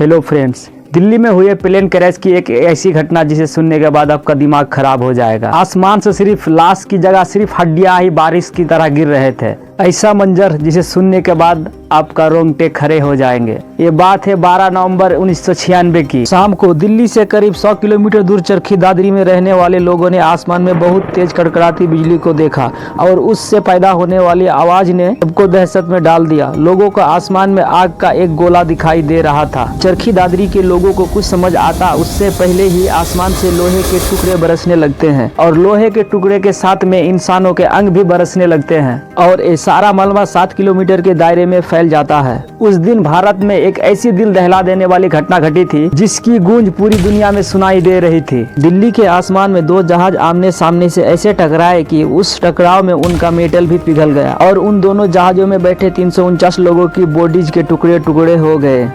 Hello friends, Delhi में हुए plane crash की एक ऐसी घटना जिसे सुनने के बाद आपका दिमाग खराब हो जाएगा। आसमान से सिर्फ लाश की जगह सिर्फ हड्डियां ही बारिश की तरह गिर रहे थे। ऐसा मंजर जिसे सुनने के बाद आपका रोंगटे खड़े हो जाएंगे। ये बात है 12 नवंबर 1996 की। शाम को दिल्ली से करीब 100 किलोमीटर दूर चरखी दादरी में रहने वाले लोगों ने आसमान में बहुत तेज कड़कड़ाती बिजली को देखा और उससे पैदा होने वाली आवाज ने सबको दहशत में डाल दिया। लोगों को आसमान में आग का एक गोला दिखाई दे रहा था। चरखी दादरी के लोगों को कुछ समझ आता उससे पहले ही आसमान से लोहे के टुकड़े बरसने लगते हैं और लोहे के टुकड़े के साथ में इंसानों के अंग भी बरसने लगते हैं और ये सारा मलबा 7 किलोमीटर के दायरे में फैल जाता है। उस दिन भारत में एक ऐसी दिल दहला देने वाली घटना घटी थी जिसकी गूंज पूरी दुनिया में सुनाई दे रही थी। दिल्ली के आसमान में 2 जहाज आमने सामने से ऐसे टकराए कि उस टकराव में उनका मेटल भी पिघल गया और उन दोनों जहाजों में बैठे 349 लोगों की बॉडीज के टुकड़े टुकड़े हो गए।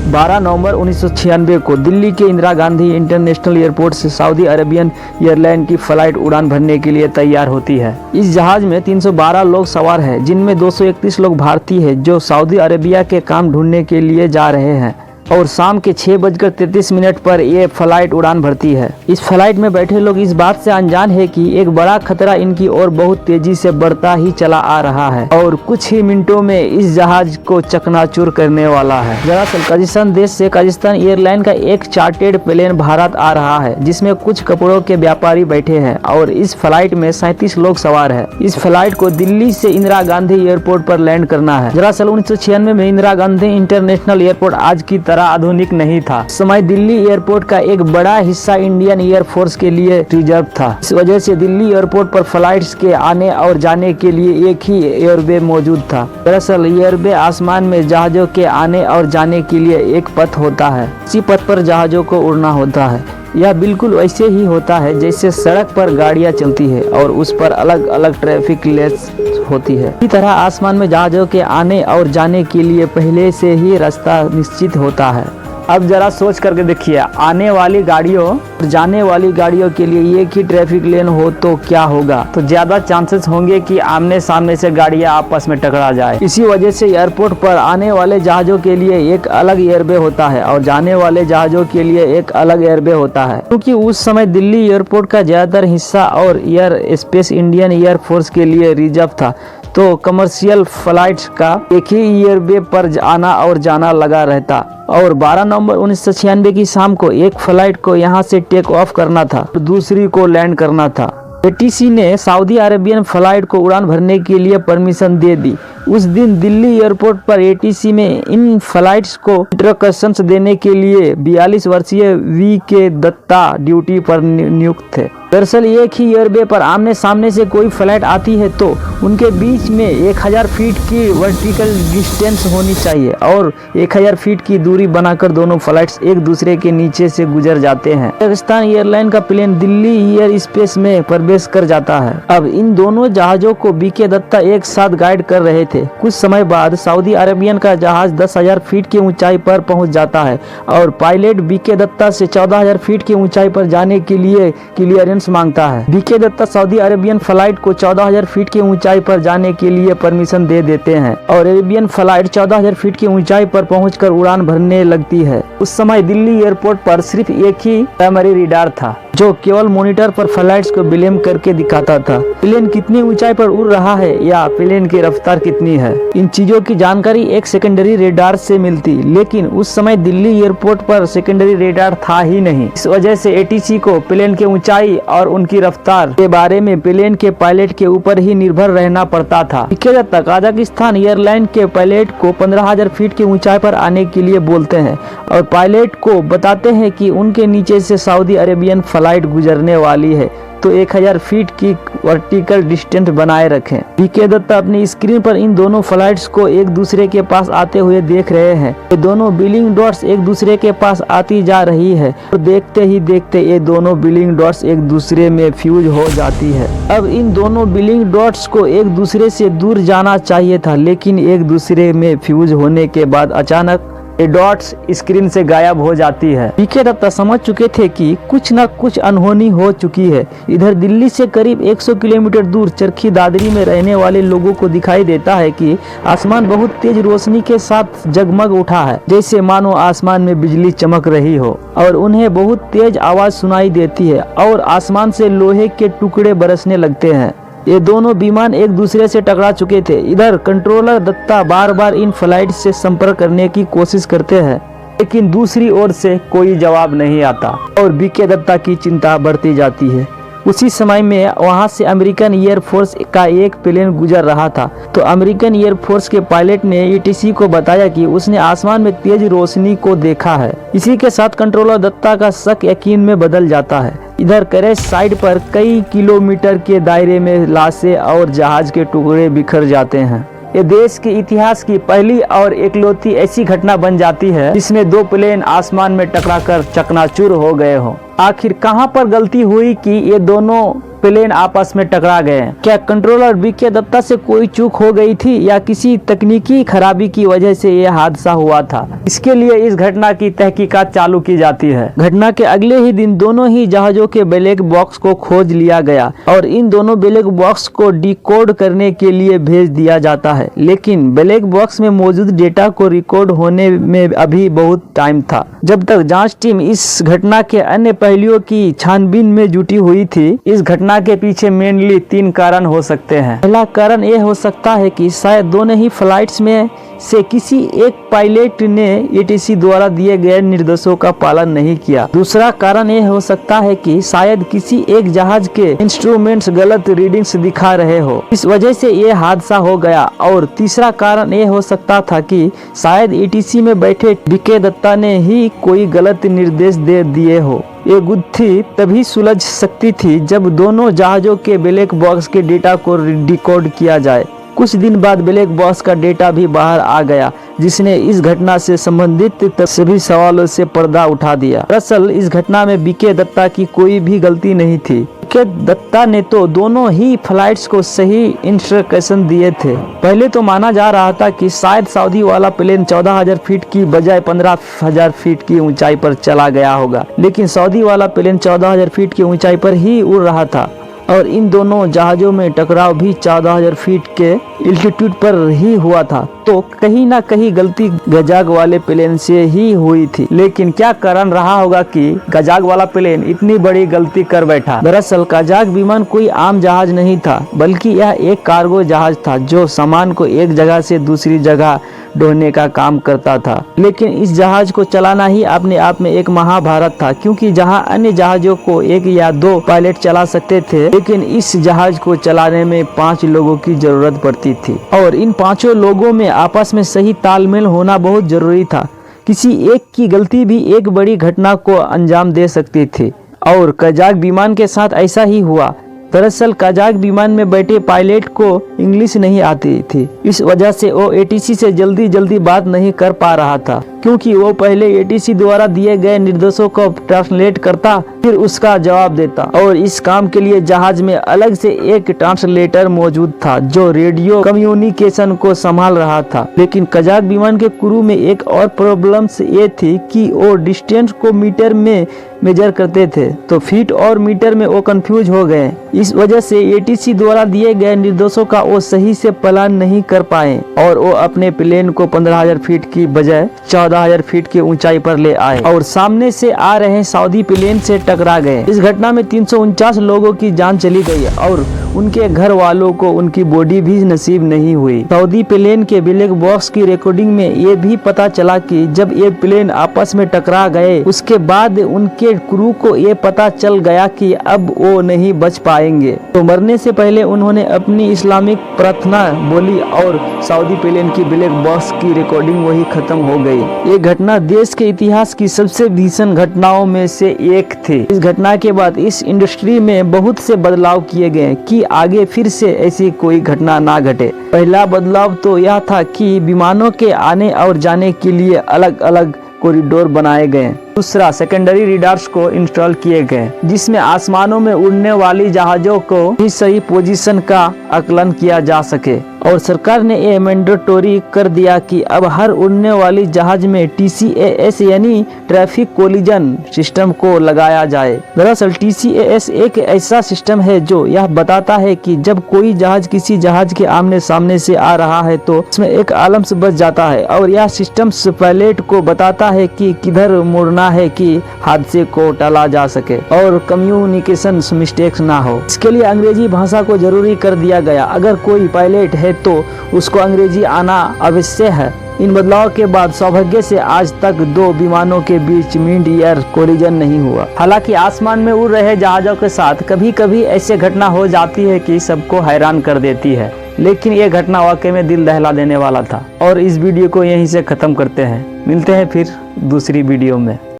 12 नवंबर 1996 को दिल्ली के इंदिरा गांधी इंटरनेशनल एयरपोर्ट से सऊदी अरेबियन एयरलाइन की फ्लाइट उड़ान भरने के लिए तैयार होती है। इस जहाज में 312 लोग सवार हैं, जिनमें 231 लोग भारतीय हैं जो सऊदी अरेबिया के काम ढूंढने के लिए जा रहे हैं और शाम के 6:33 पर यह फ्लाइट उड़ान भरती है। इस फ्लाइट में बैठे लोग इस बात से अनजान है कि एक बड़ा खतरा इनकी ओर बहुत तेजी से बढ़ता ही चला आ रहा है और कुछ ही मिनटों में इस जहाज को चकनाचूर करने वाला है। दरअसल कजाकिस्तान देश से कजाकिस्तान एयरलाइन का एक चार्टेड प्लेन भारत आ रहा है जिसमें कुछ कपड़ों के व्यापारी बैठे हैं और इस फ्लाइट में 37 लोग सवार है। इस फ्लाइट को दिल्ली से इंदिरा गांधी एयरपोर्ट पर लैंड करना है। दरअसल 1996 में इंदिरा गांधी इंटरनेशनल एयरपोर्ट आज की आधुनिक नहीं था। उस समय दिल्ली एयरपोर्ट का एक बड़ा हिस्सा इंडियन एयर फोर्स के लिए रिजर्व था। इस वजह से दिल्ली एयरपोर्ट पर फ्लाइट्स के आने और जाने के लिए एक ही एयरवे मौजूद था। दरअसल एयरवे आसमान में जहाजों के आने और जाने के लिए एक पथ होता है। इसी पथ पर जहाजों को उड़ना होता है। यह बिल्कुल वैसे ही होता है जैसे सड़क पर गाड़ियां चलती है और उस पर अलग अलग ट्रैफिक लेन्स होती है। इसी तरह आसमान में जहाजों के आने और जाने के लिए पहले से ही रास्ता निश्चित होता है। अब जरा सोच करके देखिए, आने वाली गाड़ियों और जाने वाली गाड़ियों के लिए एक ही ट्रैफिक लेन हो तो क्या होगा? तो ज्यादा चांसेस होंगे कि आमने सामने से गाड़ियां आपस में टकरा जाए। इसी वजह से एयरपोर्ट पर आने वाले जहाजों के लिए एक अलग एयरवे होता है और जाने वाले जहाजों के लिए एक अलग एयरवे होता है। क्योंकि उस समय दिल्ली एयरपोर्ट का ज्यादातर हिस्सा और air space Indian air force के लिए रिजर्व था, तो कमर्शियल फ्लाइट्स का एक ही एयरवे पर आना और जाना लगा रहता। और 12 नवंबर 1996 की शाम को एक फ्लाइट को यहां से टेक ऑफ करना था, दूसरी को लैंड करना था। एटीसी ने सऊदी अरेबियन फ्लाइट को उड़ान भरने के लिए परमिशन दे दी। उस दिन दिल्ली एयरपोर्ट पर एटीसी में इन फ्लाइट्स को इंस्ट्रक्शंस देने के लिए 42 वर्षीय वी.के. दत्ता ड्यूटी पर नियुक्त थे। दरअसल एक ही एयरवे पर आमने सामने से कोई फ्लाइट आती है तो उनके बीच में 1000 फीट की वर्टिकल डिस्टेंस होनी चाहिए और 1000 फीट की दूरी बनाकर दोनों फ्लाइट्स एक दूसरे के नीचे से गुजर जाते हैं। कजाकिस्तान एयरलाइन का प्लेन दिल्ली एयर स्पेस में प्रवेश कर जाता है। अब इन दोनों जहाजों को वी.के. दत्ता एक साथ गाइड कर रहे थे। कुछ समय बाद सऊदी अरेबियन का जहाज 10,000 फीट की ऊंचाई पर पहुंच जाता है और पायलट वी.के. दत्ता से 14,000 फीट की ऊंचाई पर जाने के लिए क्लियरेंस मांगता है। V K. Datta Saudi Arabian flight को 14,000 फीट की ऊंचाई पर जाने के लिए परमिशन दे देते हैं और अरेबियन फ्लाइट 14,000 फीट की ऊंचाई पर पहुंचकर उड़ान भरने लगती है। उस समय दिल्ली एयरपोर्ट पर सिर्फ एक ही प्राइमरी रडार था जो केवल मॉनिटर पर फ्लाइट्स को ब्लेम करके दिखाता था। प्लेन कितनी ऊंचाई पर उड़ रहा है या प्लेन की रफ्तार कितनी है, इन चीजों की जानकारी एक सेकेंडरी रेडार से मिलती, लेकिन उस समय दिल्ली एयरपोर्ट पर सेकेंडरी रेडार था ही नहीं। इस वजह से एटीसी को प्लेन की ऊंचाई और उनकी रफ्तार के बारे में प्लेन के पायलट के ऊपर ही निर्भर रहना पड़ता था। वी.के. दत्ता कजाकिस्तान एयरलाइन के पायलट को 15,000 फीट की ऊंचाई पर आने के लिए बोलते हैं और पायलट को बताते हैं कि उनके नीचे से सऊदी अरेबियन फ्लाइट गुजरने वाली है तो 1000 फीट की वर्टिकल डिस्टेंस बनाए रखें। वी.के. दत्ता अपनी स्क्रीन पर इन दोनों फ्लाइट्स को एक दूसरे के पास आते हुए देख रहे हैं। ये दोनों बिलिंग डॉट्स एक दूसरे के पास आती जा रही है और देखते ही देखते ये दोनों बिलिंग डॉट्स एक दूसरे में फ्यूज हो जाती है। अब इन दोनों बिलिंग डॉट्स को एक दूसरे से दूर जाना चाहिए था, लेकिन एक दूसरे में फ्यूज होने के बाद अचानक ये डॉट्स स्क्रीन से गायब हो जाती है। बीके दत्ता समझ चुके थे कि कुछ न कुछ अनहोनी हो चुकी है। इधर दिल्ली से करीब 100 किलोमीटर दूर चरखी दादरी में रहने वाले लोगों को दिखाई देता है कि आसमान बहुत तेज रोशनी के साथ जगमग उठा है, जैसे मानो आसमान में बिजली चमक रही हो, और उन्हें बहुत तेज आवाज सुनाई देती है और आसमान से लोहे के टुकड़े बरसने लगते हैं। ये दोनों विमान एक दूसरे से टकरा चुके थे। इधर कंट्रोलर दत्ता बार बार इन फ्लाइट से संपर्क करने की कोशिश करते हैं, लेकिन दूसरी ओर से कोई जवाब नहीं आता और बीके दत्ता की चिंता बढ़ती जाती है। उसी समय में वहां से अमेरिकन एयरफोर्स का एक प्लेन गुजर रहा था, तो अमेरिकन एयरफोर्स के पायलट ने ईटीसी को बताया कि उसने आसमान में तेज रोशनी को देखा है। इसी के साथ कंट्रोलर दत्ता का शक यकीन में बदल जाता है। इधर क्रैश साइट पर कई किलोमीटर के दायरे में लाशें और जहाज के टुकड़े बिखर जाते हैं। ये देश के इतिहास की पहली और एकलौती ऐसी घटना बन जाती है जिसमें दो प्लेन आसमान में टकराकर चकनाचूर हो गए हों। आखिर कहां पर गलती हुई कि ये दोनों प्लेन आपस में टकरा गए? क्या कंट्रोलर बीके दत्ता से कोई चूक हो गई थी या किसी तकनीकी खराबी की वजह से यह हादसा हुआ था? इसके लिए इस घटना की तहकीकात चालू की जाती है। घटना के अगले ही दिन दोनों ही जहाजों के ब्लैक बॉक्स को खोज लिया गया और इन दोनों ब्लैक बॉक्स को डिकोड करने के लिए भेज दिया जाता है, लेकिन ब्लैक बॉक्स में मौजूद डेटा को रिकॉर्ड होने में अभी बहुत टाइम था। जब तक जांच टीम इस घटना के अन्य पहलुओं की छानबीन में जुटी हुई थी। इस घटना के पीछे मेनली 3 कारण हो सकते हैं। पहला कारण यह हो सकता है कि शायद दोनों ही फ्लाइट्स में से किसी एक पायलट ने एटीसी द्वारा दिए गए निर्देशों का पालन नहीं किया। दूसरा कारण यह हो सकता है कि शायद किसी एक जहाज के इंस्ट्रूमेंट्स गलत रीडिंग्स दिखा रहे हो, इस वजह से यह हादसा हो गया। और तीसरा कारण यह हो सकता था कि शायद एटीसी में बैठे बीके दत्ता ने ही कोई गलत निर्देश दे दिए हो। ये गुत्थी तभी सुलझ सकती थी जब दोनों जहाजों के ब्लैक बॉक्स के डेटा को डिकोड किया जाए। कुछ दिन बाद ब्लैक बॉक्स का डेटा भी बाहर आ गया, जिसने इस घटना से संबंधित सभी सवालों से पर्दा उठा दिया। दरअसल इस घटना में बीके दत्ता की कोई भी गलती नहीं थी। बीके दत्ता ने तो दोनों ही फ्लाइट्स को सही इंस्ट्रक्शन दिए थे। पहले तो माना जा रहा था कि शायद सऊदी वाला प्लेन 14,000 फीट की बजाय 15,000 फीट की ऊंचाई पर चला गया होगा, लेकिन सऊदी वाला प्लेन 14,000 फीट की ऊंचाई पर ही उड़ रहा था और इन दोनों जहाजों में टकराव भी 14,000 फीट के एल्टीट्यूड पर ही हुआ था। तो कहीं ना कहीं गलती गजाग वाले प्लेन से ही हुई थी। लेकिन क्या कारण रहा होगा कि गजाग वाला प्लेन इतनी बड़ी गलती कर बैठा? दरअसल गजाग विमान कोई आम जहाज नहीं था, बल्कि यह एक कार्गो जहाज था जो सामान को एक जगह से दूसरी जगह ढोने का काम करता था। लेकिन इस जहाज को चलाना ही अपने आप में एक महाभारत था, क्योंकि जहां अन्य जहाजों को 1 या 2 पायलट चला सकते थे, लेकिन इस जहाज को चलाने में 5 लोगों की जरूरत पड़ती थी और इन 5 लोगों में आपस में सही तालमेल होना बहुत जरूरी था। किसी एक की गलती भी एक बड़ी घटना को अंजाम दे सकती थी और कजाक विमान के साथ ऐसा ही हुआ। दरअसल कजाक विमान में बैठे पायलट को इंग्लिश नहीं आती थी, इस वजह से वो एटीसी से जल्दी बात नहीं कर पा रहा था, क्योंकि वो पहले एटीसी द्वारा दिए गए निर्देशों को ट्रांसलेट करता, फिर उसका जवाब देता और इस काम के लिए जहाज में अलग से एक ट्रांसलेटर मौजूद था जो रेडियो कम्युनिकेशन को संभाल रहा था। लेकिन कजाक विमान के क्रू में एक और प्रॉब्लम ये थी कि वो डिस्टेंस को मीटर में मेजर करते थे, तो फीट और मीटर में वो कंफ्यूज हो गए। इस वजह से एटीसी द्वारा दिए गए निर्देशों का वो सही से पालन नहीं कर पाए और वो अपने प्लेन को 15,000 फीट की बजाय 14,000 फीट की ऊंचाई पर ले आए और सामने से आ रहे सऊदी प्लेन से टकरा गए। इस घटना में 349 लोगों की जान चली गई और उनके घर वालों को उनकी बॉडी भी नसीब नहीं हुई। सऊदी प्लेन के ब्लैक बॉक्स की रिकॉर्डिंग में ये भी पता चला कि जब ये प्लेन आपस में टकरा गए, उसके बाद उनके क्रू को ये पता चल गया कि अब वो नहीं बच पाएंगे, तो मरने से पहले उन्होंने अपनी इस्लामिक प्रार्थना बोली और सऊदी प्लेन की ब्लैक बॉक्स की रिकॉर्डिंग वही खत्म हो गई। ये घटना देश के इतिहास की सबसे भीषण घटनाओं में से एक थी। इस घटना के बाद इस इंडस्ट्री में बहुत से बदलाव किए गए कि आगे फिर से ऐसी कोई घटना ना घटे। पहला बदलाव तो यह था कि विमानों के आने और जाने के लिए अलग अलग कॉरिडोर बनाए गए। दूसरा, सेकेंडरी रडार्स को इंस्टॉल किए गए, जिसमें आसमानों में उड़ने वाली जहाजों को भी सही पोजीशन का आकलन किया जा सके और सरकार ने ये मैंडेटरी कर दिया कि अब हर उड़ने वाली जहाज में TCAS यानी ट्रैफिक कोलिजन सिस्टम को लगाया जाए। दरअसल TCAS एक ऐसा सिस्टम है जो यह बताता है कि जब कोई जहाज किसी जहाज के आमने सामने से आ रहा है तो इसमें एक अलार्म बज जाता है और यह सिस्टम पायलट को बताता है कि किधर मुड़ना है कि हादसे को टाला जा सके और कम्युनिकेशन मिस्टेक्स ना हो। इसके लिए अंग्रेजी भाषा को जरूरी कर दिया गया। अगर कोई पायलट है तो उसको अंग्रेजी आना अवश्य है। इन बदलाव के बाद सौभाग्य से आज तक 2 विमानों के बीच मिड एयर कोलिजन नहीं हुआ। हालांकि आसमान में उड़ रहे जहाजों के साथ कभी कभी ऐसी घटना हो जाती है कि सबको हैरान कर देती है, लेकिन ये घटना वाकई में दिल दहला देने वाला था। और इस वीडियो को यहीं से ख़त्म करते हैं। मिलते हैं फिर दूसरी वीडियो में।